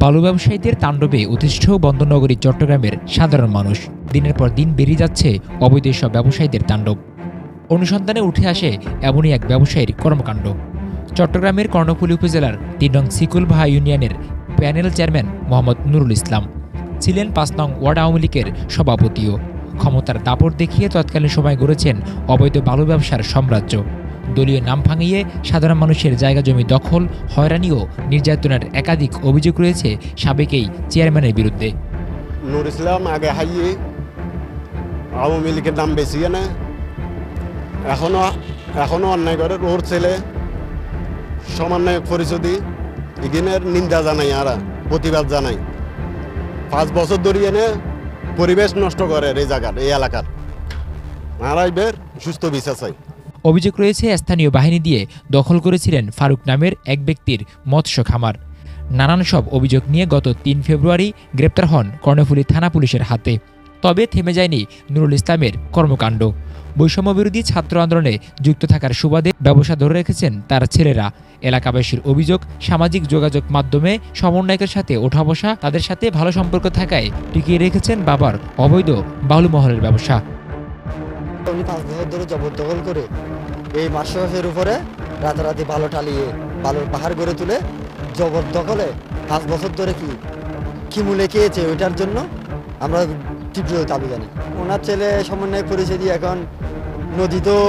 বালু ব্যবসায়ীদের তাণ্ডবে অতিষ্ঠ বন্দরনগরী চট্টগ্রামের সাধারণ মানুষ। দিনের পর দিন বেড়ে যাচ্ছে অবৈধ সব ব্যবসায়ীদের তাণ্ডব। অনুসন্ধানে উঠে আসে এমনই এক ব্যবসায়ীর কর্মকাণ্ড। চট্টগ্রামের কর্ণফুলী উপজেলার ৩ নং সিকুলবাহা ইউনিয়নের প্যানেল চেয়ারম্যান মোহাম্মদ নুরুল ইসলাম ছিলেন ৫ নং ওয়ার্ড আওয়ামী লীগের সভাপতিও। ক্ষমতার দাপট দেখিয়ে তৎকালীন সময় গড়েছেন অবৈধ বালু ব্যবসার সাম্রাজ্য। দলীয় নাম ভাঙিয়ে সাধারণ মানুষের জায়গা জমি দখল, হয়রানি ও নির্যাতনের একাধিক অভিযোগ রয়েছে সাবেক এই চেয়ারম্যানের বিরুদ্ধে। নুর ইসলাম আগে হাইয়ে আওয়ামী লীগের নাম বেশি না, এখনো অন্যায় করে ওর ছেলে সমন্বয়ক পরিষদই এখানের নিন্দা জানাই, আর প্রতিবাদ জানাই। 5 বছর ধরে এনে পরিবেশ নষ্ট করে এই জায়গার, এই এলাকার। নারাইবের সুস্থ বিচার চাই। অভিযোগ রয়েছে স্থানীয় বাহিনী দিয়ে দখল করেছিলেন ফারুক নামের এক ব্যক্তির মৎস্য খামার। নানান সব অভিযোগ নিয়ে গত ৩ ফেব্রুয়ারি গ্রেপ্তার হন কর্ণফুলী থানা পুলিশের হাতে। তবে থেমে যায়নি নুরুল ইসলামের কর্মকাণ্ড। বৈষম্য বিরোধী ছাত্র আন্দোলনে যুক্ত থাকার সুবাদে ব্যবসা ধরে রেখেছেন তার ছেলেরা। এলাকাবাসীর অভিযোগ, সামাজিক যোগাযোগ মাধ্যমে সমন্বয়কের সাথে ওঠা বসা, তাদের সাথে ভালো সম্পর্ক থাকায় টিকিয়ে রেখেছেন বাবার অবৈধ বালুমহলের ব্যবসা। উনি 5 বছর ধরে জবরদখল করে এই মাসের উপরে রাতারাতি বালু টালিয়ে বালুর পাহাড় গড়ে তুলে জবরদখলে 5 বছর ধরে কি মূলে খেয়েছে, ওইটার জন্য আমরা তীব্র দাবি জানাই। ওনার ছেলে সমন্বয় পরিচয় দিয়ে এখন নদীতেও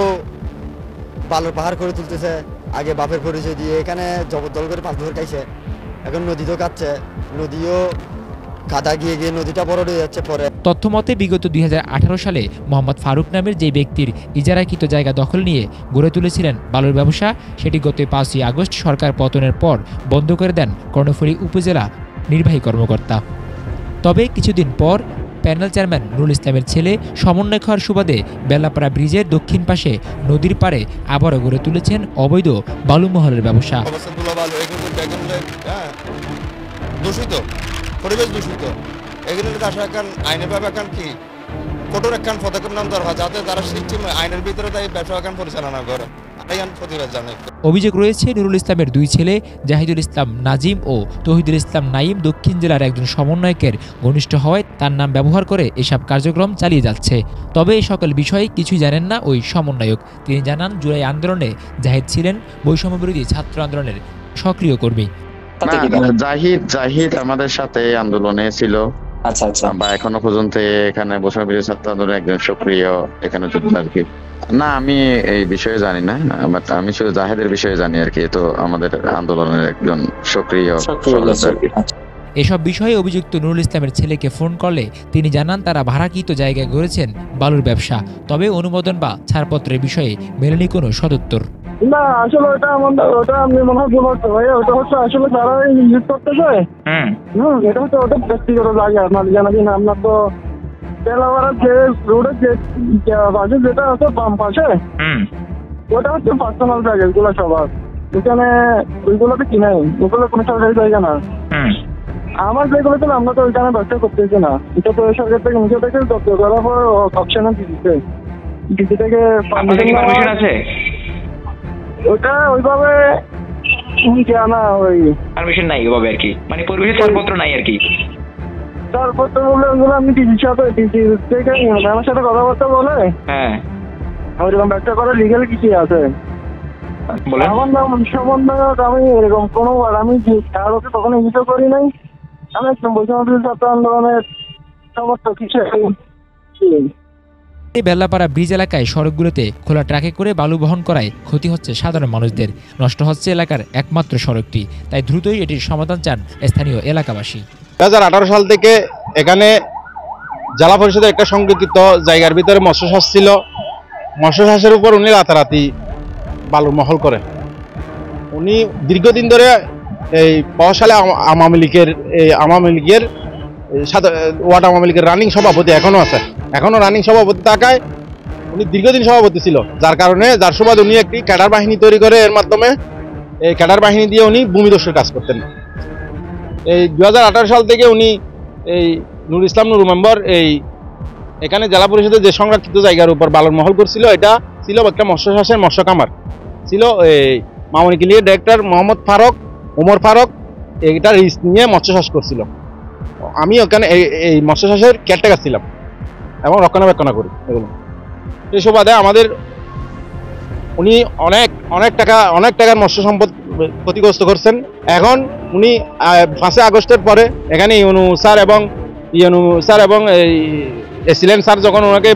বালুর পাহাড় করে তুলতেছে। আগে বাপের পরিচয় দিয়ে এখানে জবরদখল করে 5 বছর খাইছে, এখন নদীতেও কাটছে, নদীও কাদা গিয়ে নদীটা বড় হয়ে যাচ্ছে। পরে তথ্য মতে বিগত ২০১৮ সালে মোহাম্মদ ফারুক নামের যে ব্যক্তির ইজারাকৃত জায়গা দখল নিয়ে গড়ে তুলেছিলেন বালুর ব্যবসা, সেটি গত ৫ই আগস্ট সরকার পতনের পর বন্ধ করে দেন কর্ণফুলী উপজেলা নির্বাহী কর্মকর্তা। তবে কিছুদিন পর প্যানেল চেয়ারম্যান নুরুল ইসলামের ছেলে সমন্বয় হওয়ার সুবাদে বেল্লাপাড়া ব্রিজের দক্ষিণ পাশে নদীর পাড়ে আবারও গড়ে তুলেছেন অবৈধ বালুমহলের ব্যবসা। পরিবেশ দূষিত, এগুলো আসলে এখন আইনের ভাবে এখন কি কঠোর একখান পদক্ষেপ নেওয়া দরকার, যাতে তারা সিস্টেম আইনের ভিতরে তাই ব্যবসা এখন পরিচালনা করে। প্রতিবাদ জানাই। অভিযোগ রয়েছে নুরুল ইসলামের 2 ছেলে জাহিদুল ইসলাম নাজিম ও তৌহিদুল ইসলাম নাইম দক্ষিণ জেলার একজন সমন্বয়কের ঘনিষ্ঠ হওয়ায় তার নাম ব্যবহার করে এসব কার্যক্রম চালিয়ে যাচ্ছে। তবে এই সকল বিষয়ে কিছুই জানেন না ওই সমন্বয়ক। তিনি জানান, জুলাই আন্দোলনে জাহিদ ছিলেন বৈষম্য বিরোধী ছাত্র আন্দোলনের সক্রিয় কর্মী। জাহিদ আমাদের সাথে আন্দোলনে ছিল। আচ্ছা আচ্ছা। বা এখনো পর্যন্ত এখানে বৈষম্য বিরোধী ছাত্র আন্দোলনের একজন সক্রিয় এখানে যুক্ত আর কি। না, আমি এই বিষয়ে জানি না, আমি শুধু জাহিদের বিষয়ে জানি আর কি। তো আমাদের আন্দোলনের একজন সক্রিয়। এসব বিষয়ে অভিযুক্ত নুরুল ইসলামের ছেলেকে ফোন করলে তিনি জানান তারা ভাড়াকৃত জায়গায় গড়েছেন বালুর ব্যবসা। তবে অনুমোদন বা ছাড়পত্রের বিষয়ে মেলেনি কোনো সদুত্তর। না, আসলে ওটা আমি মনে হয় বলতে ভাইয়া, ওটা হচ্ছে আসলে যারা ইউজ করতে যায়, এটা হচ্ছে ওটা ব্যক্তিগত জায়গা। জানাকি না, আপনার তো তেলাওয়ারা যে রোডের যে পাশে যেটা আছে বাম পাশে, ওটা হচ্ছে পার্সোনাল জায়গা, এগুলো সবার। এখানে ওইগুলোতে কি নাই, ওগুলো কোনো সরকারি জায়গা না। আমার যেগুলো ছিল আমরা তো ওইখানে ব্যবসা করতেছি না, এটা তো সরকার থেকে নিজে থেকে দপ্তর করার পর অপশনে দিচ্ছে, ডিসি থেকে পারমিশন আছে। ওটা ওইভাবে জানা, ওই পারমিশন নাই ওইভাবে আর কি, মানে পরিবেশের ছাড়পত্র নাই আর কি। ছাড়পত্র বলে ওগুলো আমি ডিসির সাথে থেকে আমার সাথে কথাবার্তা বলে ওইরকম ব্যবসা করার লিগাল কিছু আছে। আমার নাম সমন্বয়ক, আমি এরকম কোনো আমি কারোকে তখন অভিযোগ করি নাই। আমি একদম বৈষম্য ছাত্র আন্দোলনের সমর্থক হিসেবে। বেল্লাপাড়া ব্রিজ এলাকায় সড়কগুলোতে খোলা ট্রাকে করে বালু বহন করায় ক্ষতি হচ্ছে সাধারণ মানুষদের, নষ্ট হচ্ছে এলাকার একমাত্র সড়কটি। তাই দ্রুতই এটির সমাধান চান স্থানীয় এলাকাবাসী। 2018 সাল থেকে এখানে জেলা পরিষদের একটা সংরক্ষিত জায়গার ভিতরে মৎস্য চাষ ছিল। মৎস্য চাষের উপর উনি রাতারাতি বালু মহল করেন। উনি দীর্ঘদিন ধরে এই প্রভাবশালী আওয়ামী লীগের ওয়ার্ড আওয়ামী লীগের রানিং সভাপতি এখনো আছে, এখনো রানিং সভাপতি থাকায় উনি দীর্ঘদিন সভাপতি ছিল, যার সুবাদ উনি একটি ক্যাডার বাহিনী তৈরি করে এর মাধ্যমে এই ক্যাডার বাহিনী দিয়ে উনি ভূমিদস্যুর কাজ করতেন। এই 2018 সাল থেকে উনি এই নুরুল ইসলাম নুরু মেম্বার এই এখানে জেলা পরিষদের যে সংরক্ষিত জায়গার উপর বালুর মহল করছিল, এটা ছিল একটা মৎস্য চাষের মৎস্য খামার ছিল। এই মামুনি clear director Mohammad Faruk, Omar Faruk এইটা রিস্ক নিয়ে মৎস্য চাষ করছিল। আমি ওখানে এই মৎস্য চাষের কেয়ারটেকার ছিলাম এবং রক্ষণাবেক্ষণ করি এগুলো। সেই সুবাদে আমাদের উনি অনেক টাকার মৎস্য সম্পদ ক্ষতিগ্রস্ত করছেন। এখন উনি 5 আগস্টের পরে এখানে ইউনু স্যার এবং এই এসিলেন স্যার যখন ওনাকে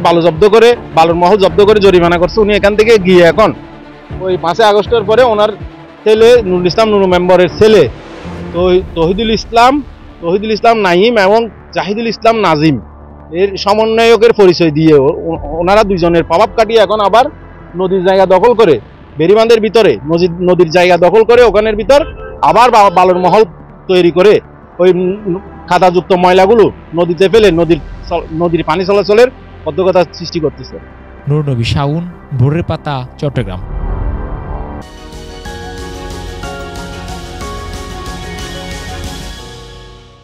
বালুর মহল জব্দ করে জরিমানা করছে, উনি এখান থেকে গিয়ে এখন ওই 5 আগস্টের পরে ওনার ছেলে নুরুল ইসলাম নুরু মেম্বরের ছেলে তহিদুল ইসলাম নাইম এবং জাহিদুল ইসলাম নাজিম এর সমন্বয়কের পরিচয় দিয়ে ওনারা দুইজনের প্রভাব কাটিয়ে এখন আবার নদীর জায়গা দখল করে বেরিবাঁধের ভিতরে নদীর জায়গা দখল করে ওখানের ভিতর আবার বালুর মহল তৈরি করে ওই খাদাযুক্ত ময়লাগুলো নদীতে ফেলে নদীর পানি চলাচলের অধ্যক্ষতা সৃষ্টি করতেছে। নূর নবী শাওন, ভোরের পাতা, চট্টগ্রাম।